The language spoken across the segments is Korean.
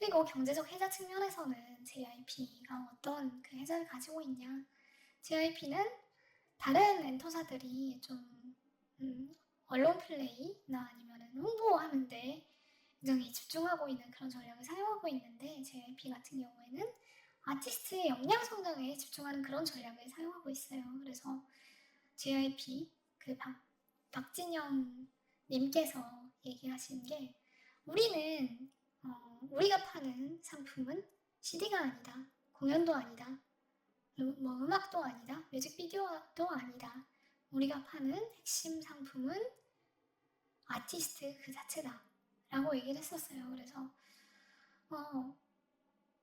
그리고 경제적 혜자 측면에서는 JYP가 어떤 그 혜자를 가지고 있냐. JYP는 다른 엔터사들이 좀 언론 플레이나 아니면 홍보하는데 굉장히 집중하고 있는 그런 전략을 사용하고 있는데 JYP 같은 경우에는 아티스트의 역량 성장에 집중하는 그런 전략을 사용하고 있어요. 그래서 JYP 그 박진영 님께서 얘기하신 게 우리는 우리가 파는 상품은 CD가 아니다. 공연도 아니다. 뭐 음악도 아니다. 뮤직비디오도 아니다. 우리가 파는 핵심 상품은 아티스트 그 자체다. 라고 얘기를 했었어요. 그래서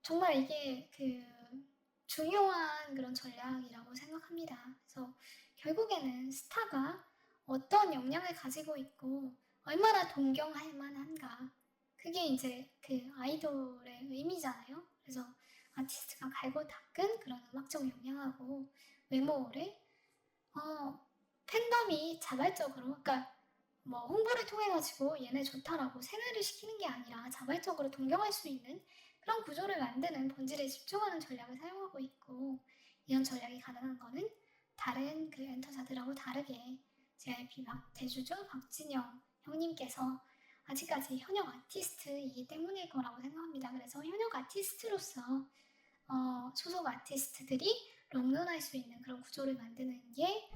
정말 이게 그 중요한 그런 전략이라고 생각합니다. 그래서 결국에는 스타가 어떤 역량을 가지고 있고 얼마나 동경할 만한가. 그게 이제 그 아이돌의 의미잖아요. 그래서 아티스트가 갈고 닦은 그런 음악적 역량하고 외모를 팬덤이 자발적으로, 그러니까 뭐 홍보를 통해 가지고 얘네 좋다라고 세뇌를 시키는 게 아니라 자발적으로 동경할 수 있는 그런 구조를 만드는 본질에 집중하는 전략을 사용하고 있고, 이런 전략이 가능한 거는 다른 그 엔터사들하고 다르게 JYP 대주주 박진영 형님께서 아직까지 현역 아티스트이기 때문일 거라고 생각합니다. 그래서 현역 아티스트로서 소속 아티스트들이 롱런할 수 있는 그런 구조를 만드는 게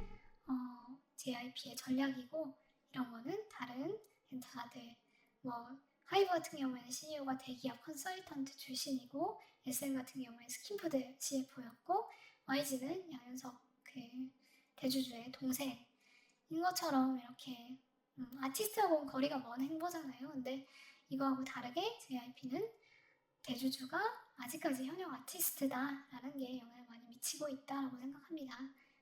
JYP의 전략이고, 이런 거는 다른 엔터사들, 뭐 하이브 같은 경우에는 CEO가 대기업 컨설턴트 출신이고, SM 같은 경우에는 스킨푸드 CFO였고, YG는 양현석 그 대주주의 동생인 것처럼 이렇게 아티스트하고는 거리가 먼 행보잖아요. 근데 이거하고 다르게 JYP는 대주주가 아직까지 현역 아티스트다라는 게 영향을 많이 미치고 있다고 생각합니다.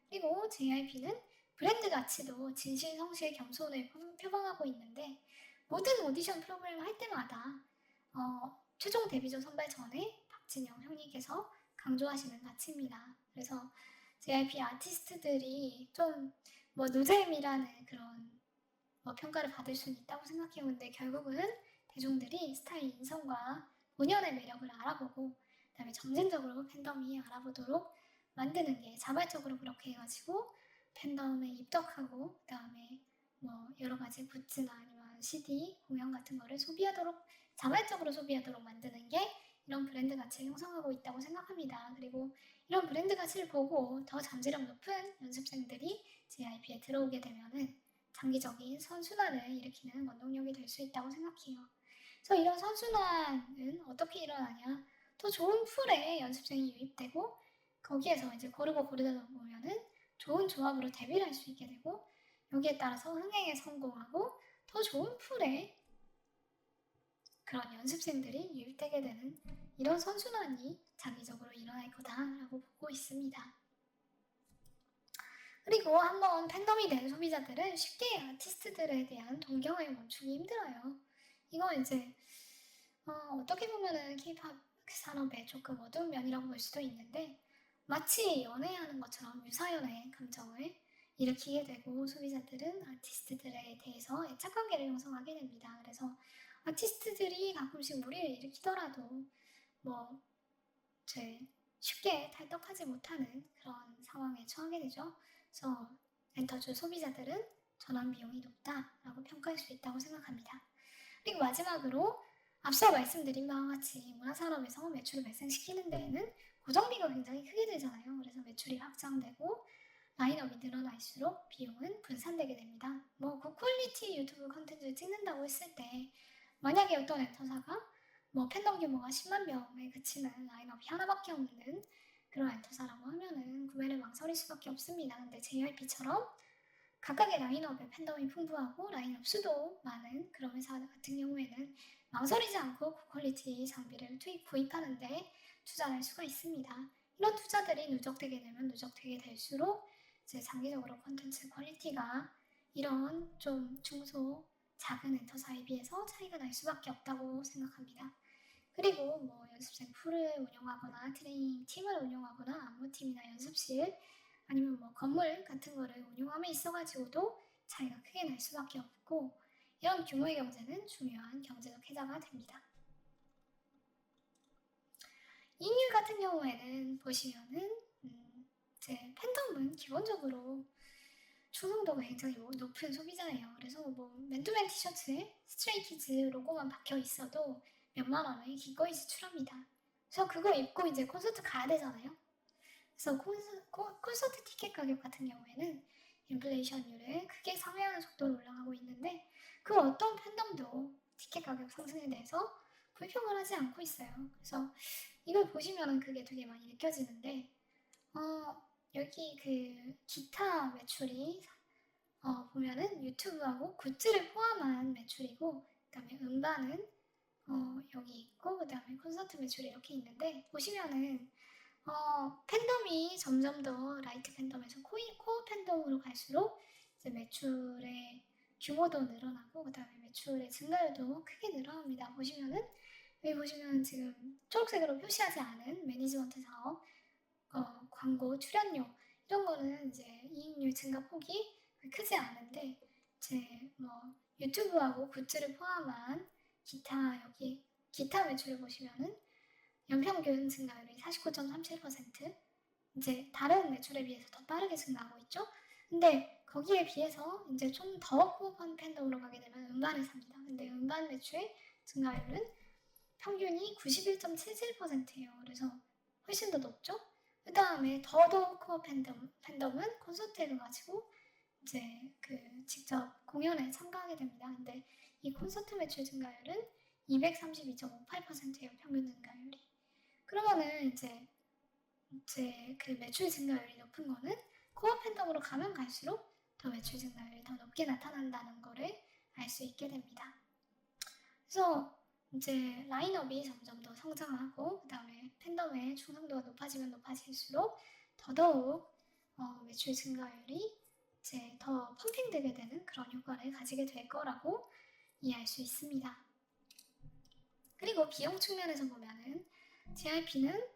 그리고 JYP는 브랜드 가치도 진실, 성실, 겸손을 표방하고 있는데, 모든 오디션 프로그램을 할 때마다 최종 데뷔전 선발 전에 박진영 형님께서 강조하시는 가치입니다. 그래서 JYP 아티스트들이 좀 뭐 노잼이라는 그런 평가를 받을 수는 있다고 생각해요. 근데 결국은 대중들이 스타의 인성과 본연의 매력을 알아보고, 그 다음에 점진적으로 팬덤이 알아보도록 만드는 게, 자발적으로 그렇게 해가지고 팬덤에 입덕하고, 그 다음에 뭐 여러 가지 굿즈나 아니면 CD, 공연 같은 거를 소비하도록, 자발적으로 소비하도록 만드는 게 이런 브랜드 가치를 형성하고 있다고 생각합니다. 그리고 이런 브랜드 가치를 보고 더 잠재력 높은 연습생들이 JYP에 들어오게 되면은 장기적인 선순환을 일으키는 원동력이 될 수 있다고 생각해요. 그래서 이런 선순환은 어떻게 일어나냐? 더 좋은 풀에 연습생이 유입되고, 거기에서 이제 고르고 고르다 보면은 좋은 조합으로 데뷔를 할 수 있게 되고, 여기에 따라서 흥행에 성공하고 더 좋은 풀에 그런 연습생들이 유입되게 되는 이런 선순환이 장기적으로 일어날 거다라고 보고 있습니다. 그리고 한번 팬덤이 된 소비자들은 쉽게 아티스트들에 대한 동경을 멈추기 힘들어요. 이거 이제 어떻게 보면은 K-팝 산업의 조금 어두운 면이라고 볼 수도 있는데, 마치 연애하는 것처럼 유사연애 감정을 일으키게 되고, 소비자들은 아티스트들에 대해서 애착관계를 형성하게 됩니다. 그래서 아티스트들이 가끔씩 무리를 일으키더라도 뭐 쉽게 탈덕하지 못하는 그런 상황에 처하게 되죠. 그래서 엔터주 소비자들은 전환 비용이 높다라고 평가할 수 있다고 생각합니다. 그리고 마지막으로 앞서 말씀드린 바와 같이 문화산업에서 매출을 발생시키는 데에는 고정비가 굉장히 크게 들잖아요. 그래서 매출이 확장되고 라인업이 늘어날수록 비용은 분산되게 됩니다. 뭐 고퀄리티 유튜브 컨텐츠를 찍는다고 했을 때, 만약에 어떤 엔터사가 뭐 팬덤 규모가 10만 명에 그치는 라인업이 하나밖에 없는 그런 엔터사라고 하면은 구매를 망설일 수밖에 없습니다. 근데 JYP처럼 각각의 라인업의 팬덤이 풍부하고 라인업 수도 많은 그런 회사 같은 경우에는 망설이지 않고 고퀄리티 장비를 구입하는데 투자를 할 수가 있습니다. 이런 투자들이 누적되게 되면 누적되게 될수록 이제 장기적으로 콘텐츠 퀄리티가 이런 좀 중소 작은 엔터사에 비해서 차이가 날 수밖에 없다고 생각합니다. 그리고 뭐 연습생 풀을 운영하거나 트레이닝 팀을 운영하거나 안무팀이나 연습실 아니면 뭐 건물 같은 거를 운영함에 있어가지고도 차이가 크게 날 수밖에 없고, 이런 규모의 경제는 중요한 경제적 혜자가 됩니다. 이익률 같은 경우에는 보시면은 이제 팬덤은 기본적으로 충성도가 굉장히 높은 소비자예요. 그래서 뭐 맨투맨 티셔츠에 스트레이키즈 로고만 박혀 있어도 몇만 원을 기꺼이 지출합니다. 그래서 그거 입고 이제 콘서트 가야 되잖아요. 그래서 콘서트 티켓 가격 같은 경우에는 인플레이션율을 크게 상회하는 속도로 올라가고 있는데 그 어떤 팬덤도 티켓 가격 상승에 대해서 불평을 하지 않고 있어요. 그래서 이걸 보시면은 그게 되게 많이 느껴지는데 여기 그 기타 매출이 보면은 유튜브하고 굿즈를 포함한 매출이고 그다음에 음반은 여기 있고 그다음에 콘서트 매출이 이렇게 있는데 보시면은 팬덤이 점점 더 라이트 팬덤에서 코어 팬덤으로 갈수록 이제 매출의 규모도 늘어나고 그다음에 매출의 증가율도 크게 늘어납니다. 보시면은 여기 보시면 지금 초록색으로 표시하지 않은 매니지먼트 사업, 광고, 출연료 이런 거는 이제 이익률 증가 폭이 크지 않은데 이제 뭐 유튜브하고 굿즈를 포함한 여기 기타 매출을 보시면은 연평균 증가율이 49.37%, 이제 다른 매출에 비해서 더 빠르게 증가하고 있죠. 근데 거기에 비해서 이제 좀 더 코어한 팬덤으로 가게 되면 음반을 삽니다. 근데 음반 매출 증가율은 평균이 91.77%예요. 그래서 훨씬 더 높죠. 그 다음에 더더욱 코어 팬덤은 콘서트에 가가지고 이제 그 직접 공연에 참가하게 됩니다. 근데 이 콘서트 매출 증가율은 232.58%예요. 평균 증가율이. 그러면은 이제 그 매출 증가율이 높은 거는 코어 팬덤으로 가면 갈수록 더 매출 증가율이 더 높게 나타난다는 거를 알 수 있게 됩니다. 그래서 이제 라인업이 점점 더 성장하고 그다음에 팬덤의 충성도가 높아지면 높아질수록 더더욱 매출 증가율이 이제 더 펌핑되게 되는 그런 효과를 가지게 될 거라고 이해할 수 있습니다. 그리고 비용 측면에서 보면은 JYP는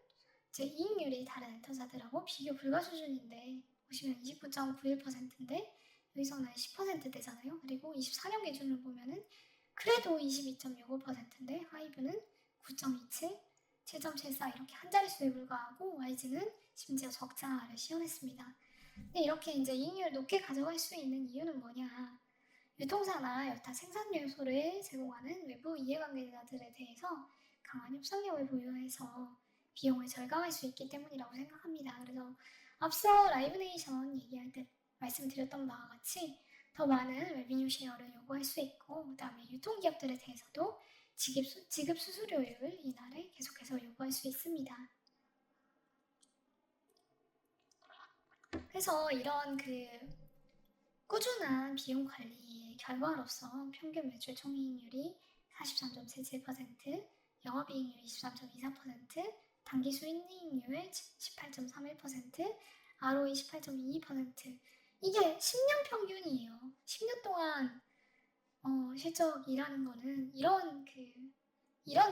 이제 이익률이 다른 엔터사들하고 비교 불가 수준인데 보시면 29.91%인데 여기서는 10%대잖아요. 그리고 24년 기준으로 보면은 그래도 22.65%인데 하이브는 9.27, 7.74 이렇게 한 자릿수에 불과하고 YG는 심지어 적자를 시현했습니다. 근데 이렇게 이제 이익률을 높게 가져갈 수 있는 이유는 뭐냐? 유통사나 여타 생산 요소를 제공하는 외부 이해관계자들에 대해서 강한 협상력을 보유해서 비용을 절감할 수 있기 때문이라고 생각합니다. 그래서 앞서 라이브네이션 얘기할 때 말씀드렸던 바와 같이 더 많은 레비뉴 쉐어를 요구할 수 있고 그 다음에 유통기업들에 대해서도 지급 수수료율 인하를 계속해서 요구할 수 있습니다. 그래서 이런 그 꾸준한 비용 관리의 결과로서 평균 매출 총이익률이 43.77%, 영업이익률 23.24%, 단기 수익률 18.31%, ROE 18.22%. 이게 10년 평균이에요. 10년 동안 실적이라는 거는 이런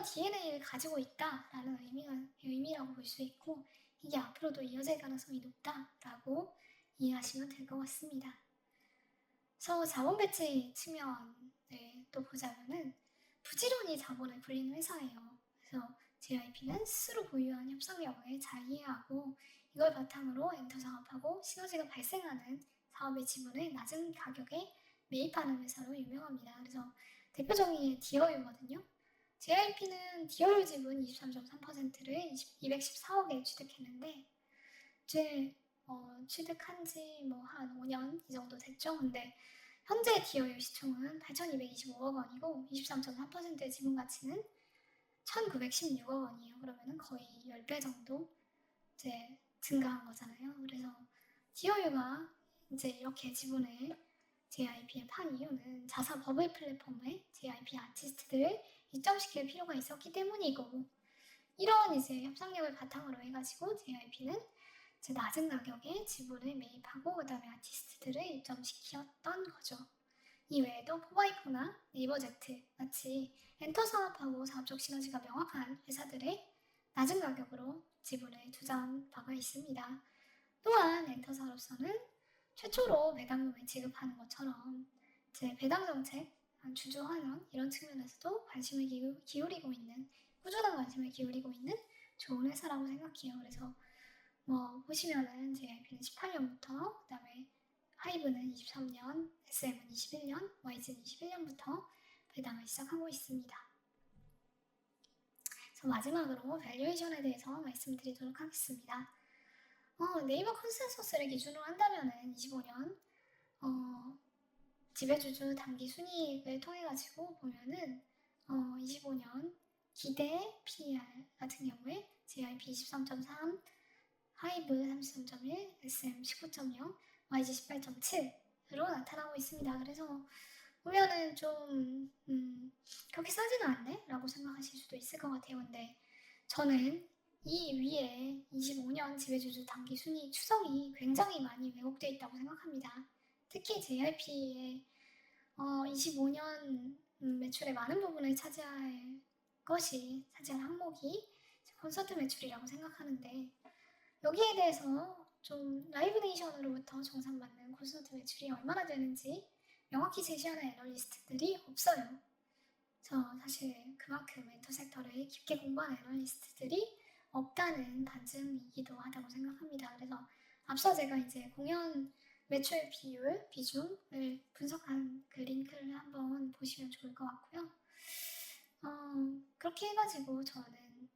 DNA를 가지고 있다라는 의미라고 볼 수 있고 이게 앞으로도 이어질 가능성이 높다라고 이해하시면 될 것 같습니다. 그래서 자본 배치 측면을 또 보자면은 부지런히 자본을 굴리는 회사예요. 그래서 JYP는 스스로 보유한 협상력을 잘 이해하고 이걸 바탕으로 엔터 사업하고 시너지가 발생하는 사업의 지분을 낮은 가격에 매입하는 회사로 유명합니다. 그래서 대표적인 디어유거든요. JYP는 디어유 지분 23.3%를 214억에 취득했는데 이제 취득한 지 뭐 한 5년 이 정도 됐죠. 근데 현재 디어유 시총은 8,225억 원이고 23.3%의 지분 가치는 1,916억 원이에요. 그러면은 거의 10배 정도 이제 증가한 거잖아요. 그래서 디어유가 이제 이렇게 지분을 JYP에 판 이유는 자사 버블 플랫폼에 JYP 아티스트들을 입점시킬 필요가 있었기 때문이고 이런 이제 협상력을 바탕으로 해가지고 JYP는 낮은 가격에 지분을 매입하고 그 다음에 아티스트들을 입점시켰던 거죠. 이 외에도 포바이포나 네이버제트 같이 엔터 사업하고 사업적 시너지가 명확한 회사들의 낮은 가격으로 지분을 투자한 바가 있습니다. 또한 엔터사로서는 최초로 배당금을 지급하는 것처럼 배당 정책, 주주 환원 이런 측면에서도 관심을 기울이고 있는 꾸준한 관심을 기울이고 있는 좋은 회사라고 생각해요. 그래서 뭐 보시면은 JYP는 18년부터, 그다음에 하이브는 23년, SM은 21년, YG는 21년부터 배당을 시작하고 있습니다. 그래서 마지막으로 밸류에이션에 대해서 말씀드리도록 하겠습니다. 네이버 컨센서스를 기준으로 한다면은 25년 지배주주 당기 순이익을 통해 가지고 보면은 25년 기대 PER 같은 경우에 JYP 23.3, 하이브 33.1, SM 19.0, YG 18.7로 나타나고 있습니다. 그래서 보면은 좀 그렇게 싸지는 않네? 라고 생각하실 수도 있을 것 같아요. 근데 저는 이 위에 25년 지배주주 당기 순이익 추정이 굉장히 많이 왜곡되어 있다고 생각합니다. 특히 JYP의 25년 매출의 많은 부분을 차지할 항목이 콘서트 매출이라고 생각하는데, 여기에 대해서 좀 라이브 네이션으로부터 정산받는 콘서트 매출이 얼마나 되는지 명확히 제시하는 애널리스트들이 없어요. 저 사실 그만큼 엔터 섹터를 깊게 공부한 애널리스트들이 없다는 반증이기도 하다고 생각합니다. 그래서 앞서 제가 이제 공연 매출 비율, 비중을 분석한 그 링크를 한번 보시면 좋을 것 같고요. 그렇게 해가지고 저는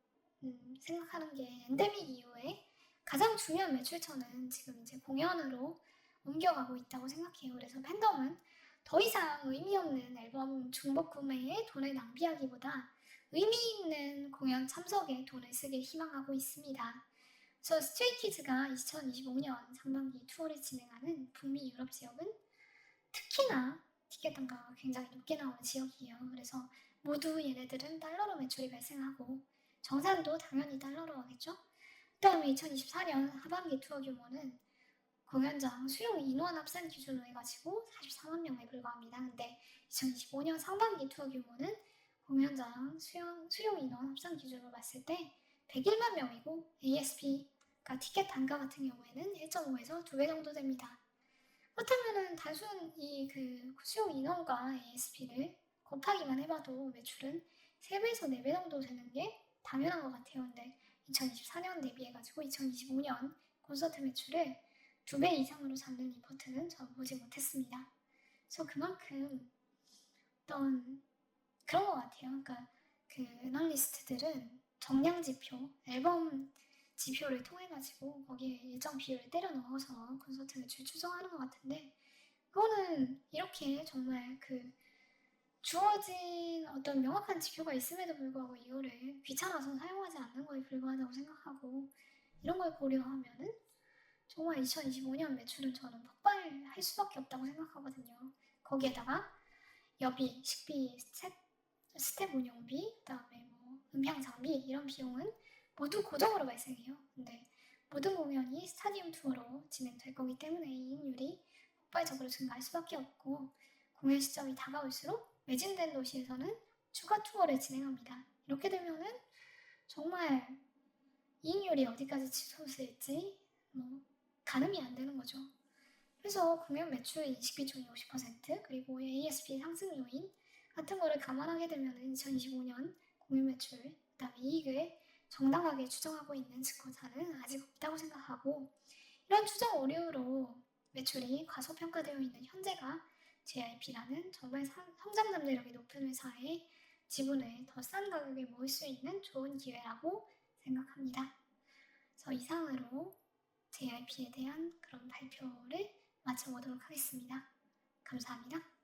생각하는 게 엔데믹 이후에 가장 중요한 매출처는 지금 이제 공연으로 옮겨가고 있다고 생각해요. 그래서 팬덤은 더 이상 의미 없는 앨범 중복 구매에 돈을 낭비하기보다 의미 있는 공연 참석에 돈을 쓰길 희망하고 있습니다. 그래서 스트레이키즈가 2025년 상반기 투어를 진행하는 북미 유럽 지역은 특히나 티켓 단가가 굉장히 높게 나오는 지역이에요. 그래서 모두 얘네들은 달러로 매출이 발생하고 정산도 당연히 달러로 하겠죠. 그 다음에 2024년 하반기 투어 규모는 공연장 수용 인원 합산 기준으로 해가지고 44만 명에 불과합니다. 근데 2025년 상반기 투어 규모는 공연장 수용 인원 합산 기준으로 봤을 때 101만 명이고 ASP가 티켓 단가 같은 경우에는 1.5에서 2배 정도 됩니다. 그렇다면은 단순 이 그 수용 인원과 ASP를 곱하기만 해봐도 매출은 3배에서 4배 정도 되는 게 당연한 것 같아요. 근데 2024년 대비해가지고 2025년 콘서트 매출을 2배 이상으로 잡는 리포트는 전 보지 못했습니다. 그래서 그만큼 어떤 그런 것 같아요. 그러니까 그 애널리스트들은 정량 지표, 앨범 지표를 통해 가지고 거기에 일정 비율을 때려 넣어서 콘서트 매출 추정하는 것 같은데, 그거는 이렇게 정말 그 주어진 어떤 명확한 지표가 있음에도 불구하고 이거를 귀찮아서 사용하지 않는 거에 불과하다고 생각하고, 이런 걸 고려하면은 정말 2025년 매출은 저는 폭발할 수밖에 없다고 생각하거든요. 거기에다가 여비, 식비, 스텝 운영비, 그다음에 뭐 음향 장비 이런 비용은 모두 고정으로 발생해요. 근데 모든 공연이 스타디움 투어로 진행될 거기 때문에 이익률이 폭발적으로 증가할 수밖에 없고, 공연 시점이 다가올수록 매진된 도시에서는 추가 투어를 진행합니다. 이렇게 되면은 정말 이익률이 어디까지 치솟을지 뭐 가늠이 안 되는 거죠. 그래서 공연 매출 인식 비중이 50%, 그리고 ASP 상승 요인 같은 거를 감안하게 되면 2025년 공연 매출, 그다음에 이익을 정당하게 추정하고 있는 증권사는 아직 없다고 생각하고, 이런 추정 오류로 매출이 과소평가되어 있는 현재가 JYP라는 정말 성장 잠재력이 높은 회사의 지분을 더 싼 가격에 모을 수 있는 좋은 기회라고 생각합니다. 그래서 이상으로 JYP에 대한 그런 발표를 마쳐보도록 하겠습니다. 감사합니다.